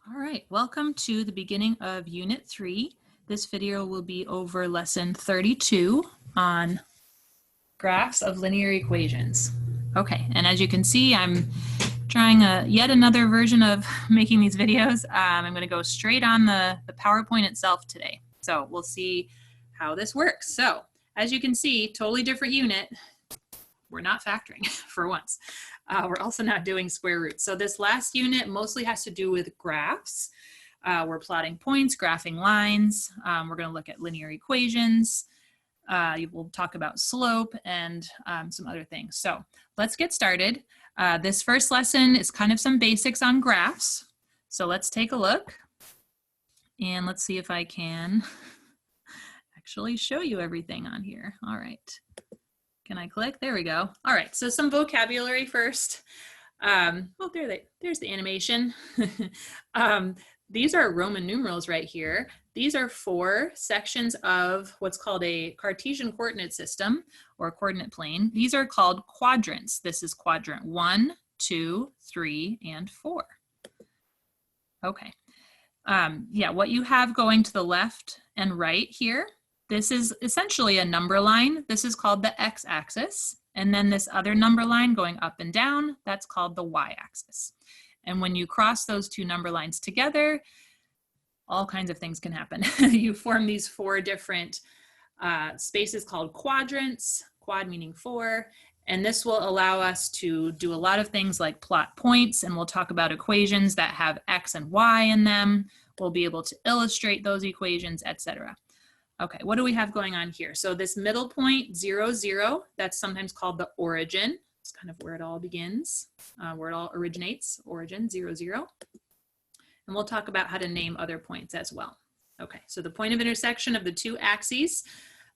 All right, welcome to the beginning of Unit 3. This video will be over Lesson 32 on graphs of linear equations. Okay, and as you can see, I'm trying yet another version of making these videos. I'm going to go straight on the PowerPoint itself today. So we'll see how this works. So as you can see, totally different unit. We're not factoring for once. We're also not doing square roots. So this last unit mostly has to do with graphs. We're plotting points, graphing lines. We're going to look at linear equations. We'll talk about slope and some other things. So let's get started. This first lesson is kind of some basics on graphs. So let's take a look. And let's see if I can actually show you everything on here. All right. Can I click? There we go. All right, so some vocabulary first. Oh, there's the animation. These are Roman numerals right here. These are 4 sections of what's called a Cartesian coordinate system or coordinate plane. These are called quadrants. This is quadrant 1, 2, 3, and 4. Okay. Yeah, what you have going to the left and right here, this is essentially a number line. This is called the x-axis. And then this other number line going up and down, that's called the y-axis. And when you cross those 2 number lines together, all kinds of things can happen. You form these 4 different spaces called quadrants, quad meaning 4. And this will allow us to do a lot of things like plot points, and we'll talk about equations that have x and y in them. We'll be able to illustrate those equations, etc. Okay, what do we have going on here? So this middle point, 0, 0, that's sometimes called the origin. It's kind of where it all begins, where it all originates, origin, 0, 0. And we'll talk about how to name other points as well. Okay, so the point of intersection of the 2 axes,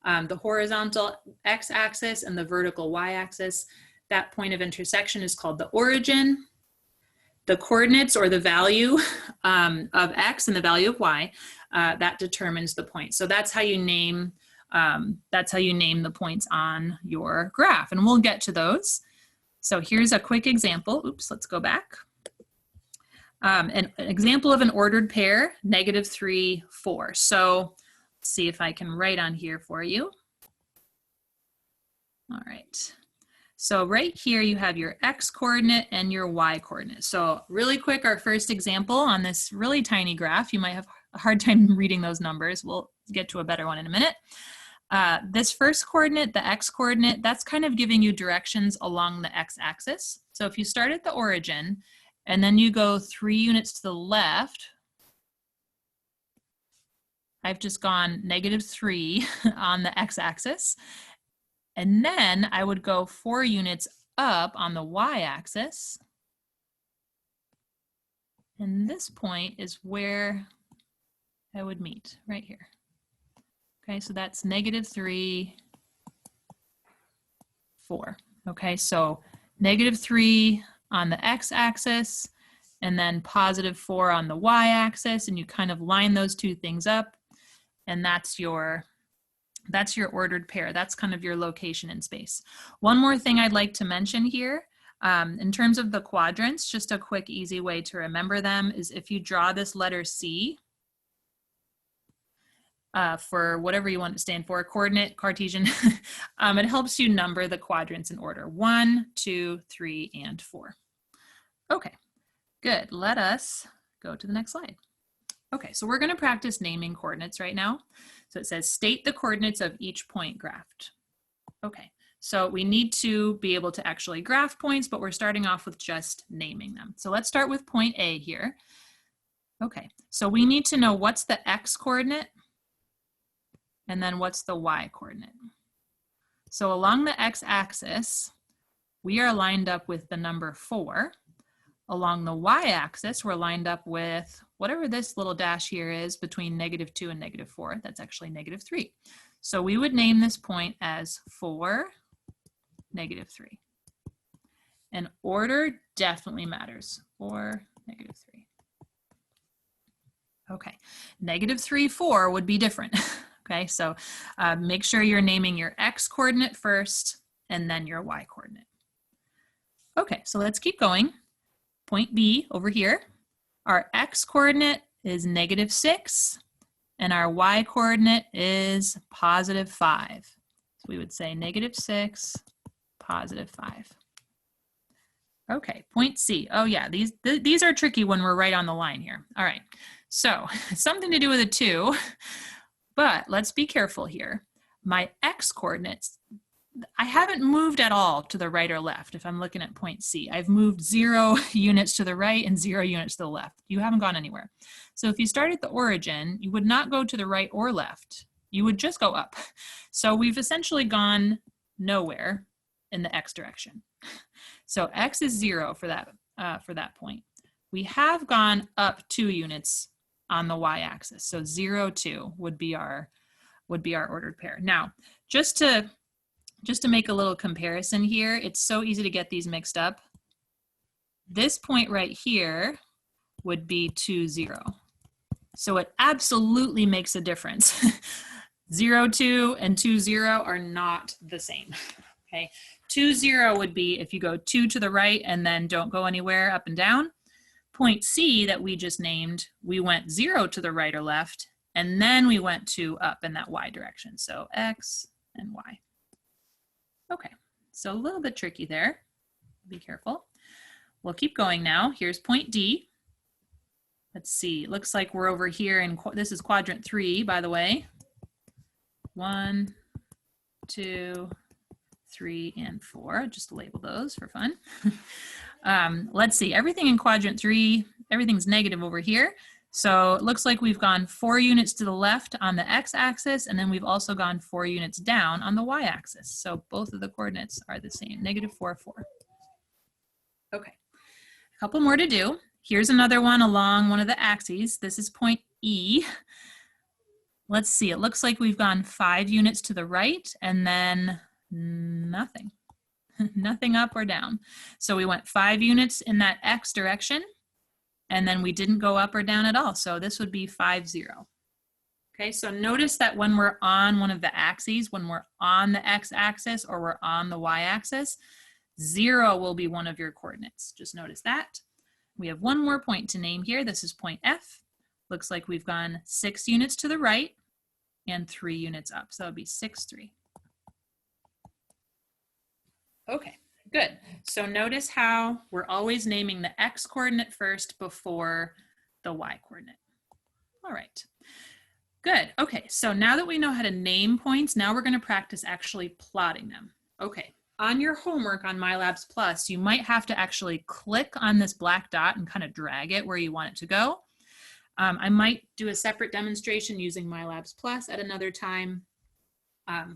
the horizontal x-axis and the vertical y-axis, that point of intersection is called the origin. The coordinates, or the value of x and the value of y, that determines the point. So that's how you name the points on your graph, and we'll get to those. So here's a quick example. Oops, let's go back. An example of an ordered pair, -3, 4. So let's see if I can write on here for you. All right. So right here you have your x coordinate and your y coordinate. So really quick, our first example on this really tiny graph. You might have a hard time reading those numbers. We'll get to a better one in a minute. This first coordinate, the x coordinate, that's kind of giving you directions along the x-axis. So if you start at the origin and then you go 3 units to the left, I've just gone -3 on the x-axis. And then I would go 4 units up on the y-axis. And this point is where I would meet, right here. Okay, so that's -3, 4. Okay, so -3 on the x-axis, and then +4 on the y-axis, and you kind of line those 2 things up, and that's your ordered pair. That's kind of your location in space. One more thing I'd like to mention here, in terms of the quadrants, just a quick, easy way to remember them is if you draw this letter C, for whatever you want to stand for, coordinate, Cartesian, it helps you number the quadrants in order, 1, 2, 3, and 4. Okay, good. Let us go to the next slide. Okay, so we're going to practice naming coordinates right now. So it says state the coordinates of each point graphed. Okay, so we need to be able to actually graph points, but we're starting off with just naming them. So let's start with point A here. Okay, so we need to know what's the x coordinate and then what's the y coordinate. So along the x-axis, we are lined up with the number 4. Along the y-axis, we're lined up with whatever this little dash here is between -2 and -4. That's actually -3. So we would name this point as 4, -3. And order definitely matters. 4, -3. Okay, -3, 4 would be different. Okay, so make sure you're naming your x coordinate first and then your y coordinate. Okay, so let's keep going. Point B over here. Our x coordinate is -6, and our y coordinate is +5. So we would say -6, +5. Okay, point C. Oh yeah, these are tricky when we're right on the line here. All right, so something to do with a 2, but let's be careful here. My x coordinates, I haven't moved at all to the right or left if I'm looking at point C. I've moved 0 units to the right and 0 units to the left. You haven't gone anywhere. So if you start at the origin, you would not go to the right or left. You would just go up. So we've essentially gone nowhere in the x direction. So x is 0 for that point. We have gone up 2 units on the y-axis. So 0, 2 would be our ordered pair. Now, just to make a little comparison here, it's so easy to get these mixed up. This point right here would be 2, 0. So it absolutely makes a difference. 0, 2 and 2, 0 are not the same. Okay, 2, 0 would be if you go 2 to the right and then don't go anywhere up and down. Point C that we just named, we went 0 to the right or left, and then we went 2 up in that y direction. So x and y. Okay, so a little bit tricky there. Be careful. We'll keep going now. Here's point D. Let's see, it looks like we're over here in, this is quadrant 3, by the way. 1, 2, 3, and 4. Just label those for fun. Let's see, everything in quadrant 3, everything's negative over here. So it looks like we've gone 4 units to the left on the x-axis, and then we've also gone 4 units down on the y-axis. So both of the coordinates are the same, -4, 4. Okay, a couple more to do. Here's another one along one of the axes. This is point E. Let's see, it looks like we've gone 5 units to the right and then nothing. Nothing up or down. So we went 5 units in that x direction, and then we didn't go up or down at all. So this would be 5, 0. Okay, so notice that when we're on one of the axes, when we're on the x-axis or we're on the y-axis, 0 will be one of your coordinates. Just notice that. We have one more point to name here. This is point F. Looks like we've gone 6 units to the right and 3 units up. So that would be 6, 3. Okay, good. So notice how we're always naming the x coordinate first before the y coordinate. All right, good. Okay, so now that we know how to name points, now we're going to practice actually plotting them. Okay, on your homework on MyLabs Plus, you might have to actually click on this black dot and kind of drag it where you want it to go. I might do a separate demonstration using MyLabs Plus at another time.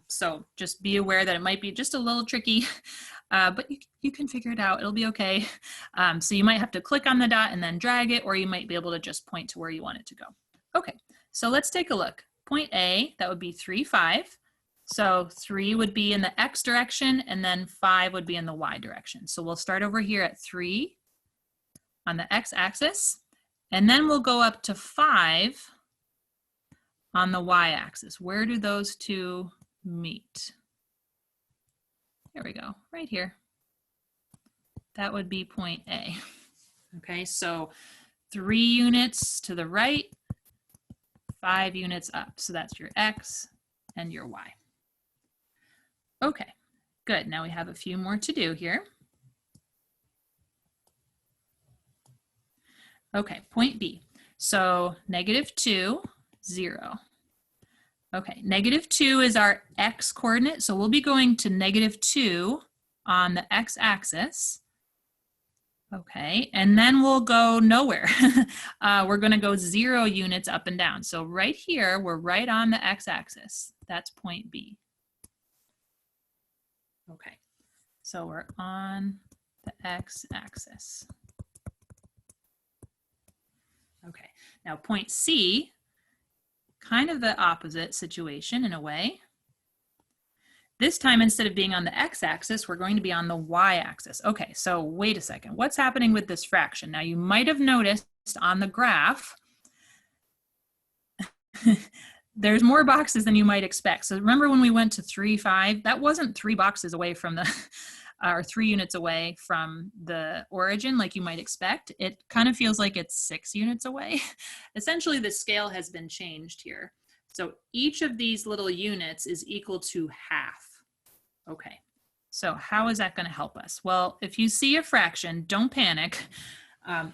So just be aware that it might be just a little tricky, but you can figure it out. It'll be okay. So you might have to click on the dot and then drag it, or you might be able to just point to where you want it to go. Okay, so let's take a look. Point A, that would be 3, 5. So 3 would be in the x direction, and then 5 would be in the y direction. So we'll start over here at 3 on the x-axis, and then we'll go up to 5 on the y-axis. Where do those two meet? There we go, right here. That would be point A. Okay, so 3 units to the right, 5 units up. So that's your x and your y. Okay, good. Now we have a few more to do here. Okay, point B. So -2, 0. Okay, -2 is our x coordinate, so we'll be going to -2 on the x-axis. Okay, and then we'll go nowhere. We're going to go 0 units up and down. So right here, we're right on the x-axis. That's point B. Okay, so we're on the x-axis. Okay, now point C, kind of the opposite situation in a way. This time, instead of being on the x-axis, we're going to be on the y-axis. Okay, so wait a second. What's happening with this fraction? Now, you might have noticed on the graph, there's more boxes than you might expect. So remember when we went to 3, 5? That wasn't 3 boxes away from the or 3 units away from the origin, like you might expect, it kind of feels like it's 6 units away. Essentially, the scale has been changed here. So each of these little units is equal to half. Okay, so how is that going to help us? Well, if you see a fraction, don't panic.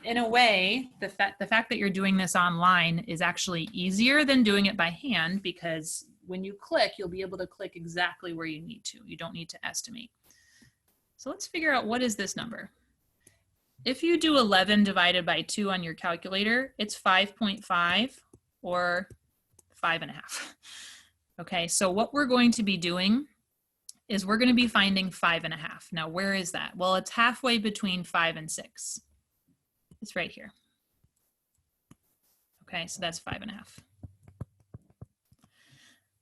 In a way, the fact that you're doing this online is actually easier than doing it by hand, because when you click, you'll be able to click exactly where you need to. You don't need to estimate. So let's figure out, what is this number? If you do 11 divided by 2 on your calculator, it's 5.5 or 5.5. Okay, so what we're going to be doing is we're going to be finding 5.5. Now, where is that? Well, it's halfway between 5 and 6. It's right here. Okay, so that's 5.5.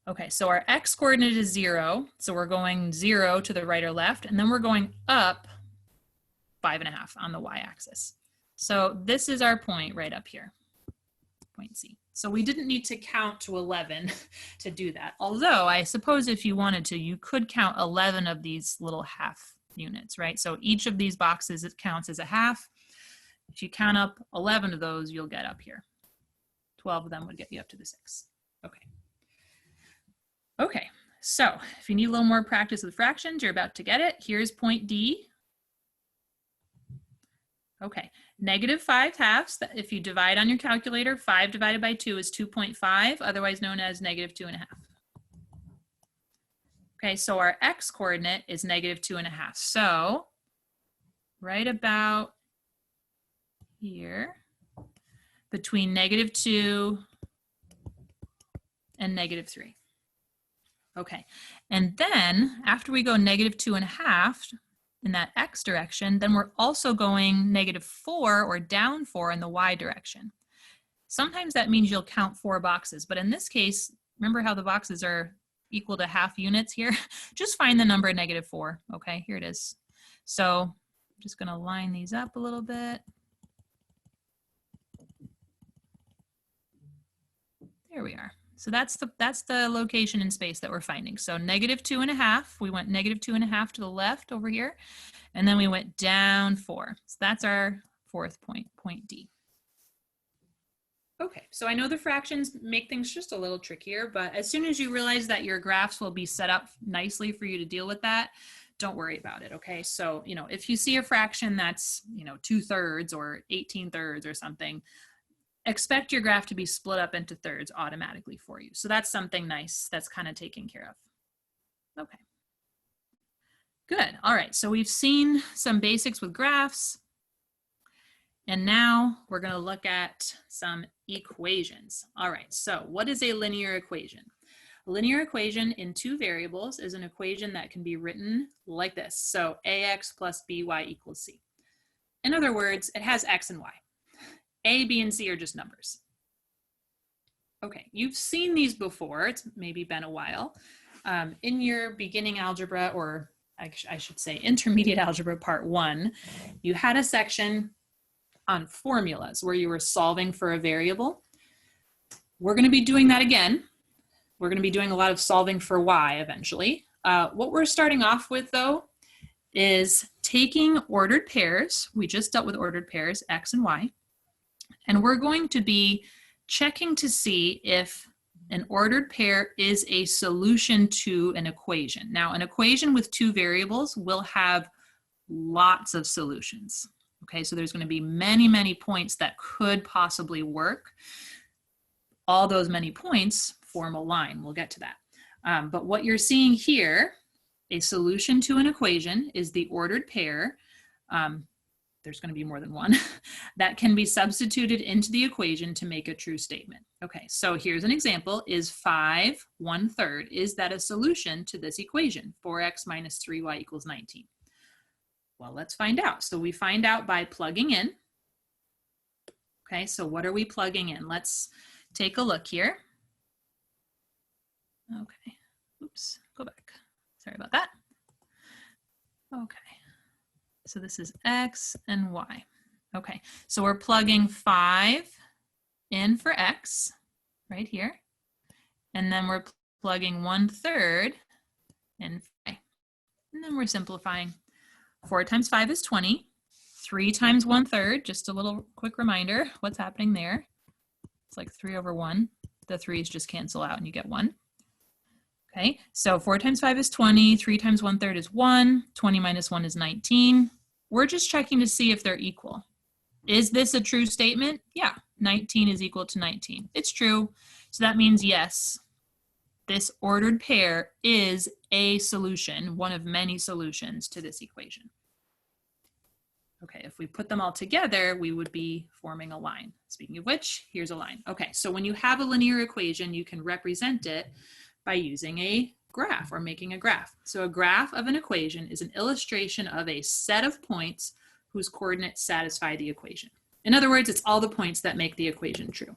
Okay, so our x coordinate is 0, so we're going 0 to the right or left, and then we're going up 5.5 on the y-axis. So this is our point right up here, point C. So we didn't need to count to 11 to do that. Although I suppose if you wanted to, you could count 11 of these little half units, right? So each of these boxes, it counts as a half. If you count up 11 of those, you'll get up here. 12 of them would get you up to the 6. Okay. Okay, so if you need a little more practice with fractions, you're about to get it. Here's point D. Okay, -5/2. If you divide on your calculator, 5 divided by 2 is 2.5, otherwise known as -2.5. Okay, so our x coordinate is -2.5. So right about here, between -2 and -3. Okay, and then after we go -2.5 in that x direction, then we're also going -4 or down 4 in the y direction. Sometimes that means you'll count 4 boxes, but in this case, remember how the boxes are equal to half units here? Just find the number -4. Okay, here it is. So I'm just going to line these up a little bit. There we are. So that's the location in space that we're finding. So -2.5, we went -2.5 to the left over here, and then we went down 4. So that's our 4th point, point D. Okay, so I know the fractions make things just a little trickier, but as soon as you realize that your graphs will be set up nicely for you to deal with that, don't worry about it, okay? So, you know, if you see a fraction that's, you know, 2/3 or 18/3 or something, expect your graph to be split up into thirds automatically for you. So that's something nice that's kind of taken care of. Okay. Good. All right. So we've seen some basics with graphs. And now we're going to look at some equations. All right. So what is a linear equation? A linear equation in 2 variables is an equation that can be written like this. So ax plus by equals c. In other words, it has x and y. A, B, and C are just numbers. Okay, you've seen these before. It's maybe been a while. In your beginning algebra, or I should say intermediate algebra part 1, you had a section on formulas where you were solving for a variable. We're going to be doing that again. We're going to be doing a lot of solving for y eventually. What we're starting off with, though, is taking ordered pairs. We just dealt with ordered pairs, x and y. And we're going to be checking to see if an ordered pair is a solution to an equation. Now, an equation with 2 variables will have lots of solutions. Okay, so there's going to be many, many points that could possibly work. All those many points form a line. We'll get to that. But what you're seeing here, a solution to an equation, is the ordered pair. There's going to be more than one, that can be substituted into the equation to make a true statement. Okay, so here's an example. Is 5 1/3? Is that a solution to this equation? 4x minus 3y equals 19. Well, let's find out. So we find out by plugging in. Okay, so what are we plugging in? Let's take a look here. Okay, oops, go back. Sorry about that. Okay. So this is x and y. Okay, so we're plugging 5 in for x right here. And then we're plugging 1/3 in for y. And then we're simplifying. 4 times 5 is 20. 3 times 1/3, just a little quick reminder, what's happening there? It's like 3 over 1. The 3's just cancel out and you get 1. Okay, so 4 times 5 is 20. 3 times 1/3 is 1. 20 minus 1 is 19. We're just checking to see if they're equal. Is this a true statement? Yeah, 19 is equal to 19. It's true. So that means yes, this ordered pair is a solution, one of many solutions to this equation. Okay, if we put them all together, we would be forming a line. Speaking of which, here's a line. Okay, so when you have a linear equation, you can represent it by using a graph or making a graph. So a graph of an equation is an illustration of a set of points whose coordinates satisfy the equation. In other words, it's all the points that make the equation true.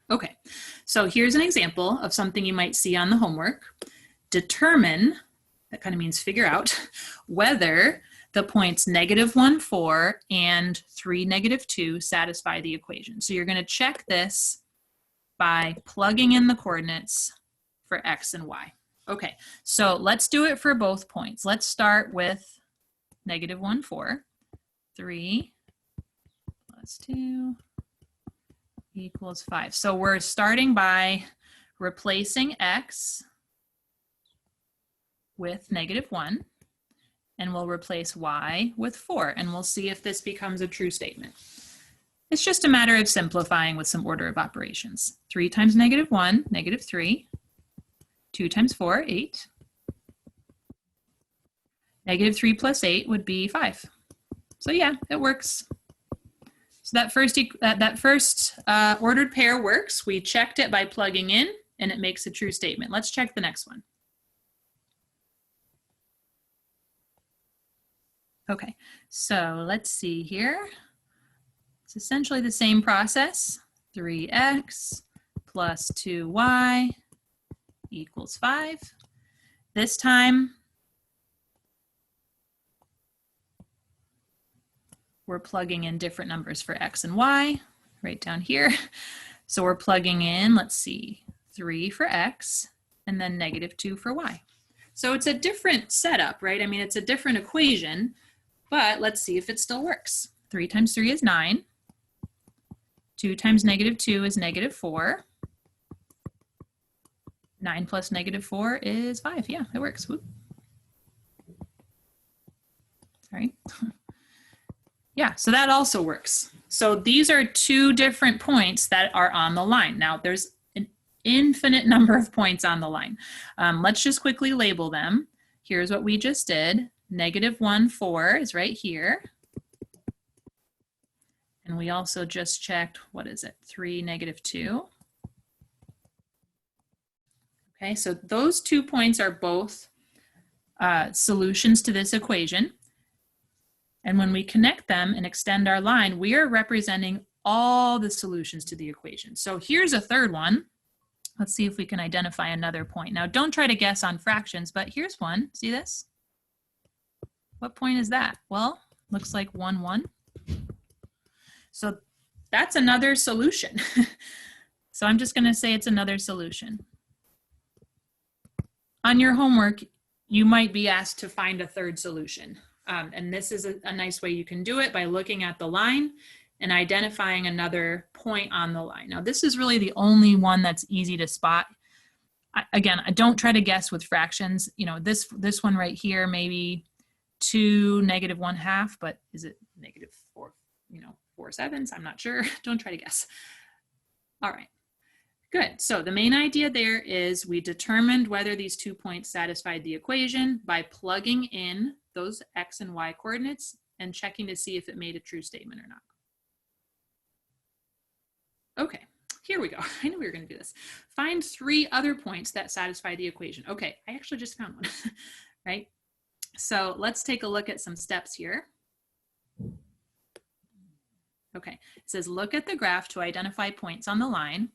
Okay, so here's an example of something you might see on the homework. Determine, that kind of means figure out, whether the points -1, 4 and 3, -2 satisfy the equation. So you're going to check this by plugging in the coordinates for x and y. Okay, so let's do it for both points. Let's start with -1, 4. 3 plus 2 equals 5. So we're starting by replacing x with -1, and we'll replace y with 4, and we'll see if this becomes a true statement. It's just a matter of simplifying with some order of operations. 3 times -1, -3. 2 times 4, 8. -3 plus 8 would be 5. So yeah, it works. So that first ordered pair works. We checked it by plugging in, and it makes a true statement. Let's check the next one. Okay, so let's see here. It's essentially the same process. 3x plus 2y equals 5. This time, we're plugging in different numbers for x and y right down here. So we're plugging in, let's see, 3 for x and then -2 for y. So it's a different setup, right? I mean, it's a different equation, but let's see if it still works. 3 times 3 is 9. 2 times -2 is -4. 9 plus -4 is 5. Yeah, it works. Whoop. Sorry. Yeah, so that also works. So these are two different points that are on the line. Now there's an infinite number of points on the line. Let's just quickly label them. Here's what we just did. -1, 4 is right here. And we also just checked, what is it? 3, -2. Okay, so those 2 points are both solutions to this equation. And when we connect them and extend our line, we are representing all the solutions to the equation. So here's a third one. Let's see if we can identify another point. Now, don't try to guess on fractions, but here's one. See this? What point is that? Well, looks like 1, 1. So that's another solution. So I'm just going to say it's another solution. On your homework, you might be asked to find a third solution. And this is a nice way you can do it by looking at the line and identifying another point on the line. Now, this is really the only one that's easy to spot. Again, I don't try to guess with fractions. You know, this one right here, maybe 2 -1/2, but is it -4, 4/7? I'm not sure. Don't try to guess. All right. Good. So the main idea there is we determined whether these 2 points satisfied the equation by plugging in those x and y coordinates and checking to see if it made a true statement or not. Okay, here we go. I knew we were going to do this. Find 3 other points that satisfy the equation. Okay, I actually just found one, right? So let's take a look at some steps here. Okay, it says look at the graph to identify points on the line.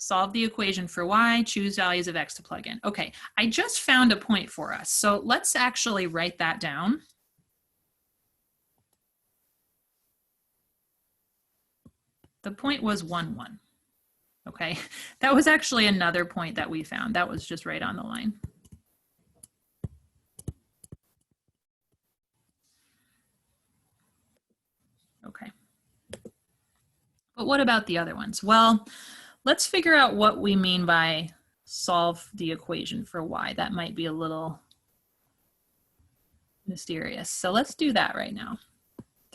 Solve the equation for y, choose values of x to plug in. Okay, I just found a point for us. So let's actually write that down. The point was 1, 1. Okay, that was actually another point that we found. That was just right on the line. But what about the other ones? Well, let's figure out what we mean by solve the equation for y. That might be a little mysterious. So let's do that right now.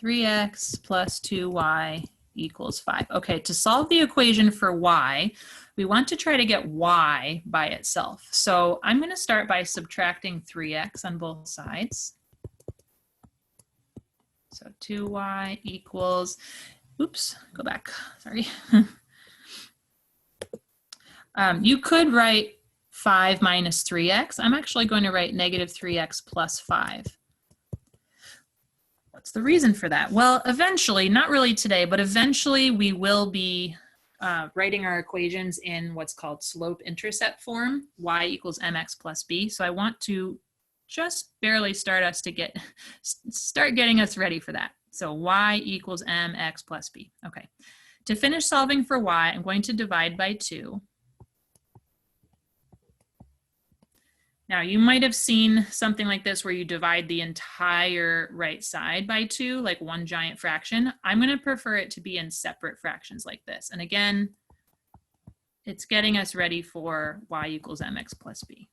3x plus 2y equals 5. Okay, to solve the equation for y, we want to try to get y by itself. So I'm going to start by subtracting 3x on both sides. So 2y equals, oops, go back, sorry. You could write 5 minus 3x. I'm actually going to write negative 3x plus 5. What's the reason for that? Well, eventually, not really today, but eventually we will be writing our equations in what's called slope-intercept form, y equals mx plus b. So I want to just barely start getting us ready for that. So y equals mx plus b. Okay. To finish solving for y, I'm going to divide by 2. Now, you might have seen something like this where you divide the entire right side by 2, like one giant fraction. I'm going to prefer it to be in separate fractions like this. And again, it's getting us ready for y equals mx plus b.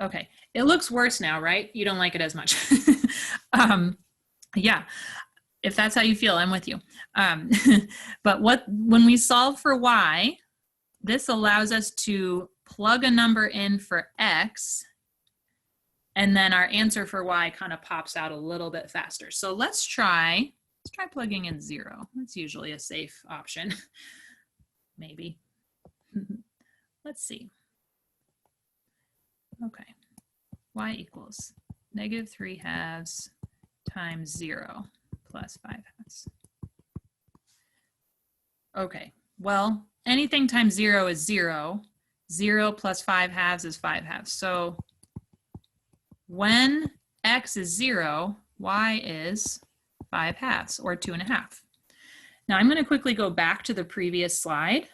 Okay, it looks worse now, right? You don't like it as much. Yeah, if that's how you feel, I'm with you. But when we solve for y, this allows us to plug a number in for x, and then our answer for y kind of pops out a little bit faster. So let's try plugging in 0. That's usually a safe option. Maybe. Let's see. Okay. Y equals negative 3 halves times 0 plus 5 halves. Okay. Well, anything times 0 is 0. 0 plus 5 halves is 5 halves. So when x is 0, y is 5 halves, or 2.5. Now I'm going to quickly go back to the previous slide.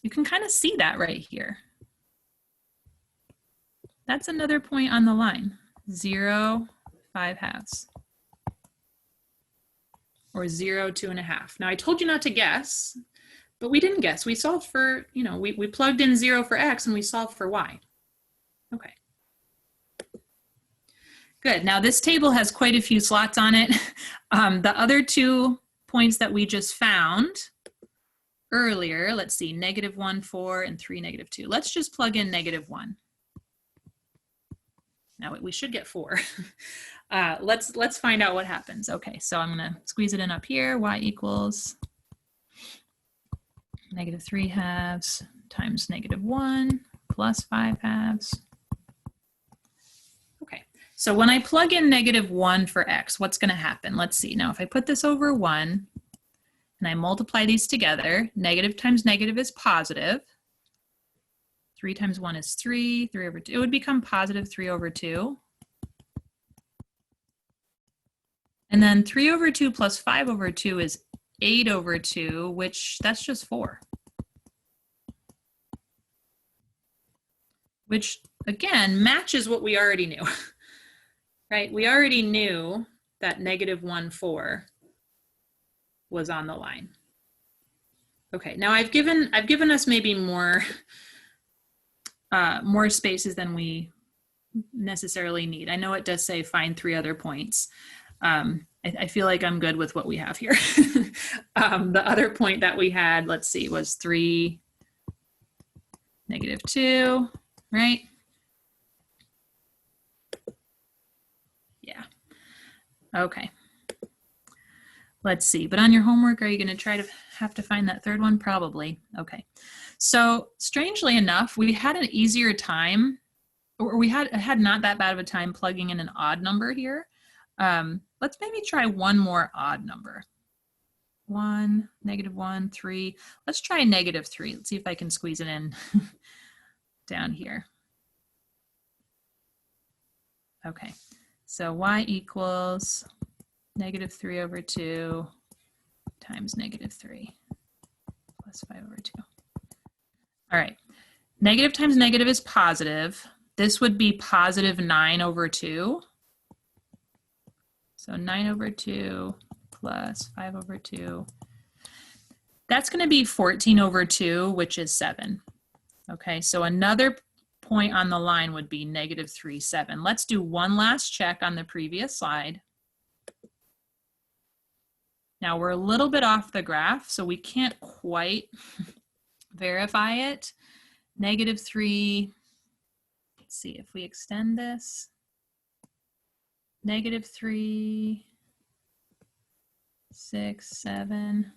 You can kind of see that right here. That's another point on the line. 0, 5 halves. Or 0, 2.5. Now I told you not to guess, but we didn't guess. We solved for, we plugged in 0 for x and we solved for y. Okay. Good. Now this table has quite a few slots on it. The other 2 points that we just found earlier, let's see, -1, 4, and 3, -2. Let's just plug in -1. Now we should get 4. Let's find out what happens. Okay, so I'm going to squeeze it in up here. Y equals negative 3 halves times -1 plus 5 halves. Okay, so when I plug in -1 for x, what's going to happen? Let's see. Now, if I put this over 1 and I multiply these together, negative times negative is positive. 3 times 1 is 3, 3 over 2. It would become positive 3 over 2. And then 3 over 2 plus 5 over 2 is 8 over 2, which that's just 4. Which, again, matches what we already knew, right? We already knew that -1, 4 was on the line. Okay, now I've given us maybe more spaces than we necessarily need. I know it does say find 3 other points. I feel like I'm good with what we have here. The other point that we had, let's see, was 3, -2, right? Yeah. Okay. Let's see. But on your homework, are you going to have to find that third one? Probably. Okay. So strangely enough, we had an easier time, or we had not that bad of a time plugging in an odd number here. Let's maybe try one more odd number. 1, -1, 3. Let's try -3. Let's see if I can squeeze it in down here. Okay, so y equals -3 over 2 times -3 plus 5 over 2. All right, negative times negative is positive. This would be positive 9 over 2. So 9 over 2 plus 5 over 2. That's going to be 14 over 2, which is 7. Okay, so another point on the line would be negative 3, 7. Let's do one last check on the previous slide. Now we're a little bit off the graph, so we can't quite verify it. Negative 3, let's see if we extend this. Negative 3, 6, 7.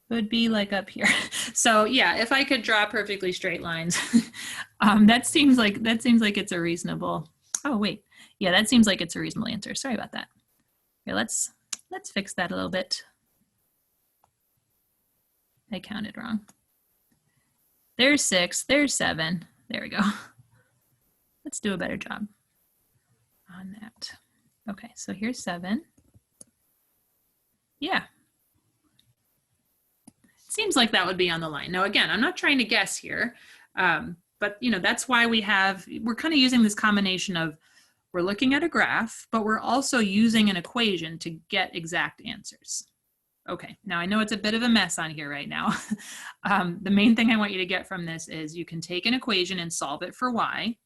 Would be like up here. So yeah, if I could draw perfectly straight lines, that seems like it's a reasonable. Oh wait, yeah, that seems like it's a reasonable answer. Sorry about that. Okay, let's fix that a little bit. I counted wrong. There's 6, there's 7. There we go. Let's do a better job on that. Okay, so here's 7. Yeah. Seems like that would be on the line. Now, again, I'm not trying to guess here, but you know, that's why we're kind of using this combination of we're looking at a graph, but we're also using an equation to get exact answers. Okay, now I know it's a bit of a mess on here right now. The main thing I want you to get from this is you can take an equation and solve it for y,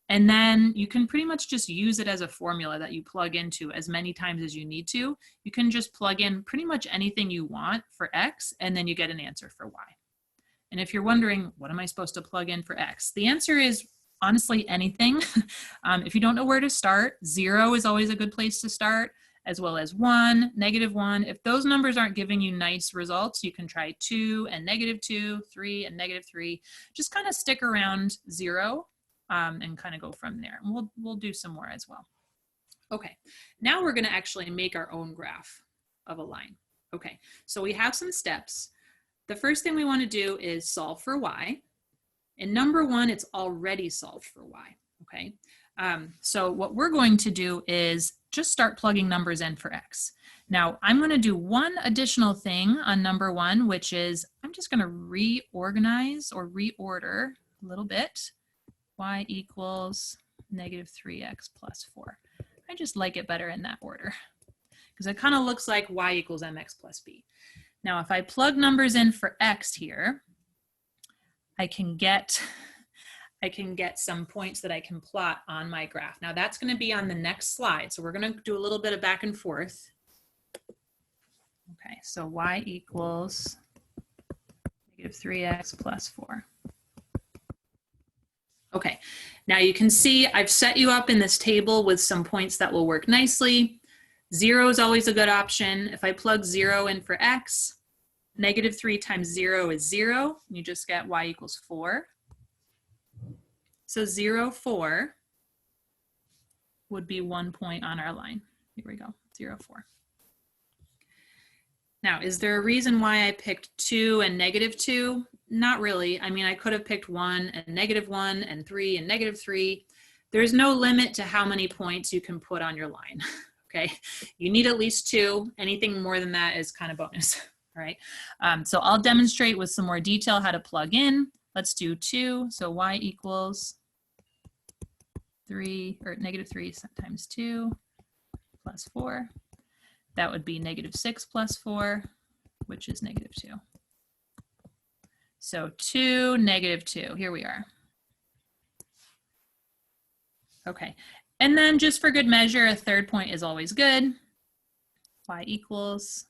and then you can pretty much just use it as a formula that you plug into as many times as you need to. You can just plug in pretty much anything you want for x, and then you get an answer for y. And if you're wondering, what am I supposed to plug in for x? The answer is honestly anything. If you don't know where to start, 0 is always a good place to start, as well as 1, -1. If those numbers aren't giving you nice results, you can try 2 and -2, 3 and -3. Just kind of stick around 0. And kind of go from there. And we'll do some more as well. Okay, now we're going to actually make our own graph of a line. Okay, so we have some steps. The first thing we want to do is solve for y. In number 1, it's already solved for y. Okay, so what we're going to do is just start plugging numbers in for x. Now I'm going to do one additional thing on number 1, which is I'm just going to reorganize or reorder a little bit. Y equals -3x plus 4. I just like it better in that order because it kind of looks like y equals mx plus b. Now, if I plug numbers in for x here, I can get some points that I can plot on my graph. Now, that's going to be on the next slide. So we're going to do a little bit of back and forth. Okay, so y equals -3x plus 4. Okay, now you can see I've set you up in this table with some points that will work nicely. 0 is always a good option. If I plug 0 in for x, -3 times 0 is 0. You just get y equals 4. So 0, 4 would be 1 point on our line. Here we go, 0, 4. Now, is there a reason why I picked 2 and -2? Not really. I mean, I could have picked 1 and -1 and 3 and -3. There's no limit to how many points you can put on your line, okay? You need at least 2. Anything more than that is kind of bonus, all right? So I'll demonstrate with some more detail how to plug in. Let's do 2. So y equals 3, or -3 times 2 plus 4. That would be -6 plus 4, which is -2. So 2, -2, here we are. Okay, and then just for good measure, a third point is always good. Y equals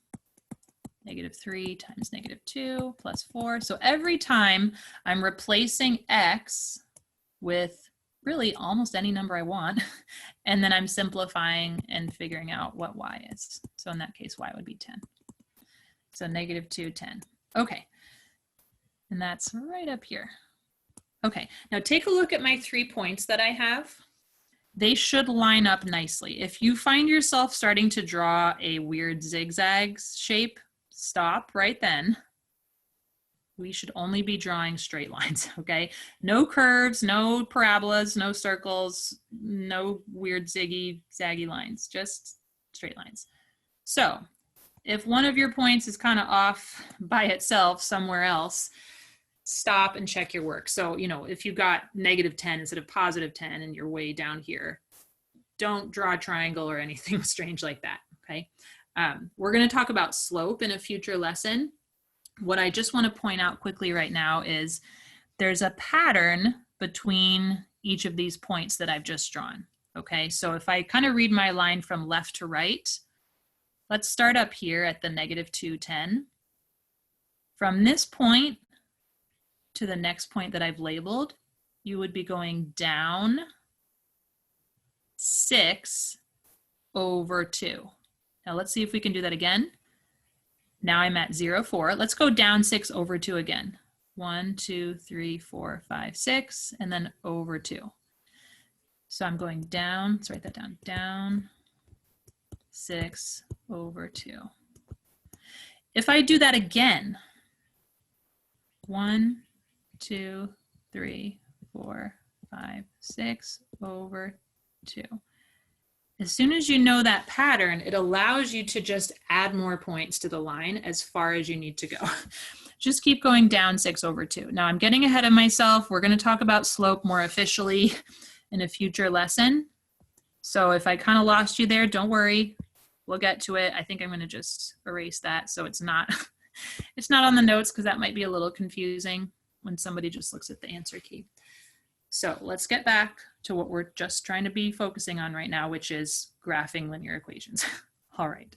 -3 times -2 plus 4. So every time I'm replacing x with really almost any number I want, and then I'm simplifying and figuring out what y is. So in that case, y would be 10. So -2, 10. Okay. And that's right up here. Okay, now take a look at my 3 points that I have. They should line up nicely. If you find yourself starting to draw a weird zigzag shape, stop right then. We should only be drawing straight lines, okay? No curves, no parabolas, no circles, no weird zaggy lines, just straight lines. So if one of your points is kind of off by itself somewhere else, stop and check your work. So, you know, if you got -10 instead of +10 and you're way down here, don't draw a triangle or anything strange like that, okay? We're gonna talk about slope in a future lesson. What I just wanna point out quickly right now is there's a pattern between each of these points that I've just drawn, okay? So if I kind of read my line from left to right, let's start up here at the -2, 10. From this point to the next point that I've labeled, you would be going down 6 over 2. Now let's see if we can do that again. Now I'm at 0, 4. Let's go down 6 over 2 again. 1, 2, 3, 4, 5, 6, and then over 2. So I'm going down, let's write that down, down 6 over 2. If I do that again, 1, 2, 3, 4, 5, 6 over 2. As soon as you know that pattern, it allows you to just add more points to the line as far as you need to go. Just keep going down 6 over 2. Now I'm getting ahead of myself. We're going to talk about slope more officially in a future lesson. So if I kind of lost you there, don't worry. We'll get to it. I think I'm going to just erase that so it's not it's not on the notes, because that might be a little confusing when somebody just looks at the answer key. So let's get back to what we're just trying to be focusing on right now, which is graphing linear equations. All right.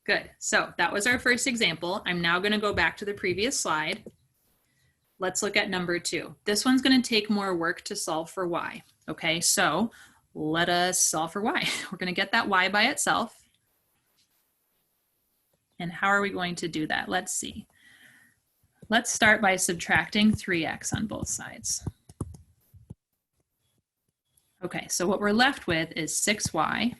Good. So that was our first example. I'm now going to go back to the previous slide. Let's look at number 2. This one's going to take more work to solve for y. Okay, so let us solve for y. We're going to get that y by itself. And how are we going to do that? Let's see. Let's start by subtracting 3x on both sides. Okay, so what we're left with is 6y.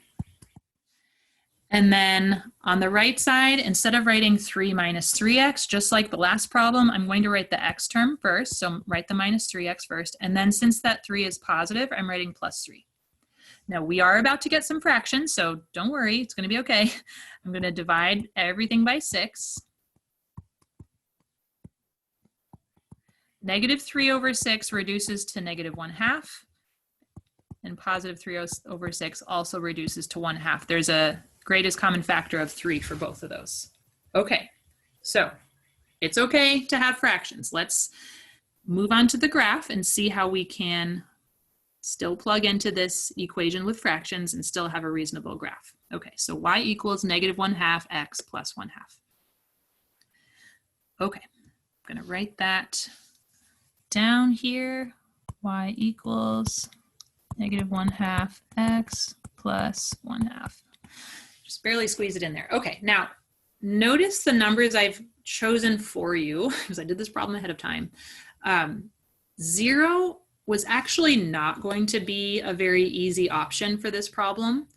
And then on the right side, instead of writing 3 minus 3x, just like the last problem, I'm going to write the x term first. So write the minus 3x first. And then since that 3 is positive, I'm writing plus 3. Now we are about to get some fractions, so don't worry, it's going to be okay. I'm going to divide everything by 6. -3 over 6 reduces to -1/2. And positive 3 over 6 also reduces to 1/2. There's a greatest common factor of 3 for both of those. Okay, so it's okay to have fractions. Let's move on to the graph and see how we can still plug into this equation with fractions and still have a reasonable graph. Okay, so y equals -1/2 x plus 1/2. Okay, I'm going to write that down here. Y equals -1/2 x plus 1/2. Just barely squeeze it in there. Okay, now notice the numbers I've chosen for you, because I did this problem ahead of time. 0 was actually not going to be a very easy option for this problem,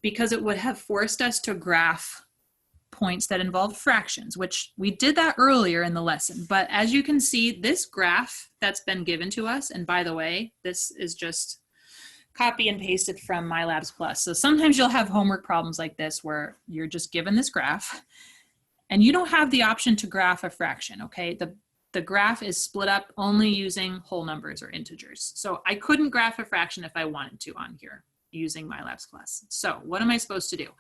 because it would have forced us to graph points that involve fractions, which we did that earlier in the lesson. But as you can see, this graph that's been given to us, and by the way, this is just copy and pasted from MyLabs Plus. So sometimes you'll have homework problems like this where you're just given this graph and you don't have the option to graph a fraction, okay? The graph is split up only using whole numbers or integers. So I couldn't graph a fraction if I wanted to on here using MyLabs Plus. So what am I supposed to do?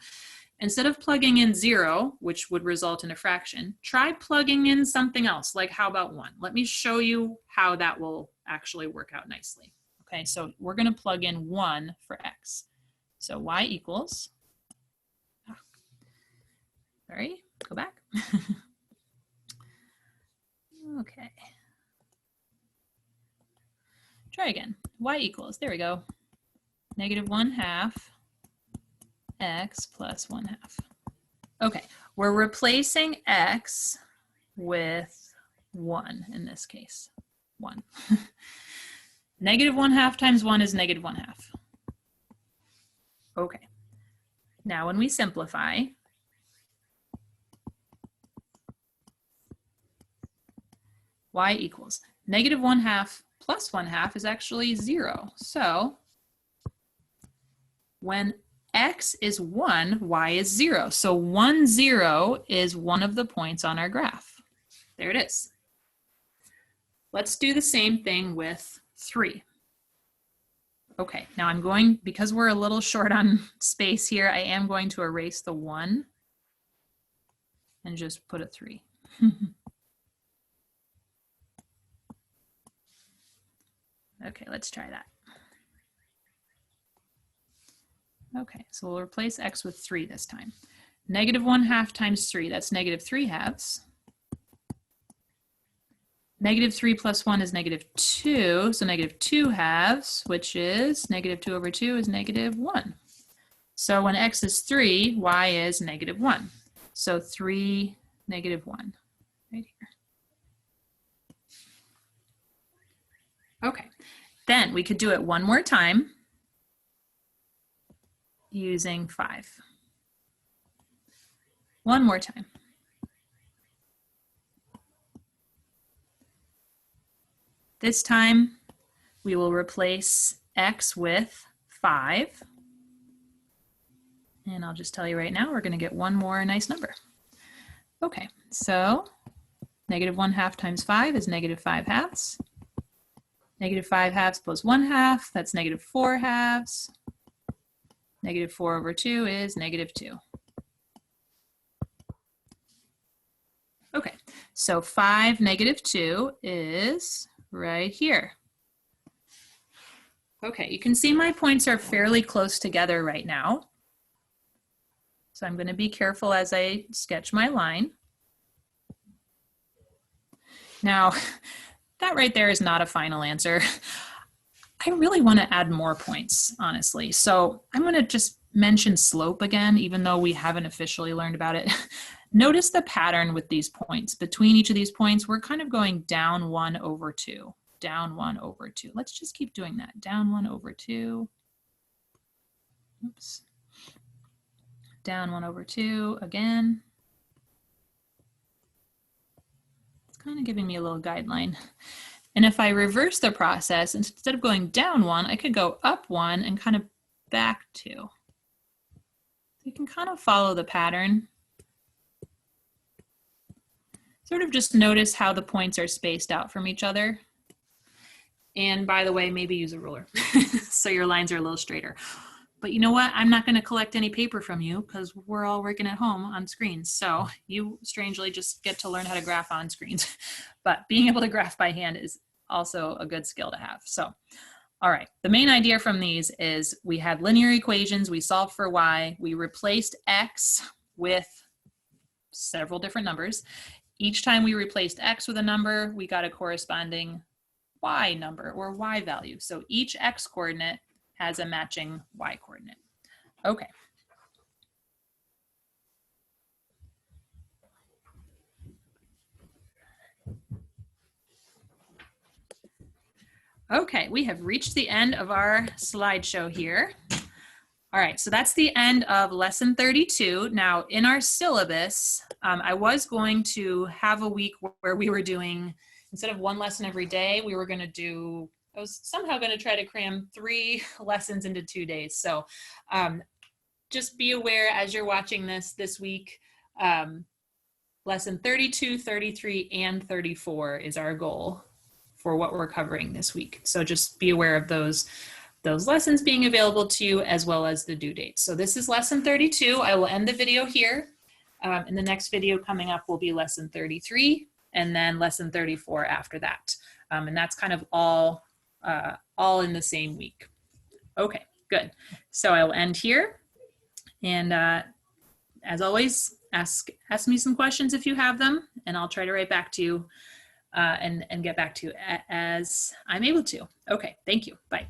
Instead of plugging in 0, which would result in a fraction, try plugging in something else, like how about 1? Let me show you how that will actually work out nicely. Okay, so we're going to plug in 1 for x. So y equals, sorry, go back. Okay. Try again. Y equals, there we go, -1/2 x plus 1/2. Okay, we're replacing x with 1 in this case, 1. -1/2 times 1 is -1/2. Okay, now when we simplify, y equals -1/2 plus 1/2 is actually 0. So when x is 1, y is 0. So 1, 0 is one of the points on our graph. There it is. Let's do the same thing with 3. Okay, now I'm going, because we're a little short on space here, I am going to erase the 1 and just put a 3. Okay, let's try that. Okay, so we'll replace x with 3 this time. -1/2 times 3, that's -3/2. -3 plus 1 is -2, so -2/2, which is -2/2 is -1. So when x is 3, y is -1. So 3, -1, right here. Okay, then we could do it one more time using 5. One more time. This time we will replace x with 5. And I'll just tell you right now, we're going to get one more nice number. Okay, so -1/2 times 5 is -5/2. -5/2 plus 1/2, that's -4/2. -4/2 is -2. Okay, so 5 -2 is right here. Okay, you can see my points are fairly close together right now. So I'm going to be careful as I sketch my line. Now, that right there is not a final answer. I really want to add more points, honestly. So I'm going to just mention slope again, even though we haven't officially learned about it. Notice the pattern with these points. Between each of these points, we're kind of going down 1/2, down 1/2. Let's just keep doing that. Down 1/2. Oops. Down 1/2 again. It's kind of giving me a little guideline. And if I reverse the process, instead of going down 1, I could go up 1 and kind of back 2. So you can kind of follow the pattern. Sort of just notice how the points are spaced out from each other. And by the way, maybe use a ruler so your lines are a little straighter. But you know what? I'm not going to collect any paper from you because we're all working at home on screens. So you strangely just get to learn how to graph on screens. But being able to graph by hand is also a good skill to have. So, all right. The main idea from these is we had linear equations. We solved for y. We replaced x with several different numbers. Each time we replaced x with a number, we got a corresponding y number or y value. So each x coordinate has a matching y coordinate. Okay. Okay, we have reached the end of our slideshow here. All right, so that's the end of lesson 32. Now in our syllabus, I was going to have a week where we were doing, instead of one lesson every day, we were gonna do, I was somehow gonna try to cram 3 lessons into 2 days. So just be aware as you're watching this week, lesson 32, 33, and 34 is our goal for what we're covering this week. So just be aware of those lessons being available to you as well as the due dates. So this is lesson 32. I will end the video here. And the next video coming up will be lesson 33 and then lesson 34 after that. And that's kind of all in the same week. Okay, good. So I will end here. And as always, ask me some questions if you have them, and I'll try to write back to you and get back to you as I'm able to. Okay, thank you. Bye.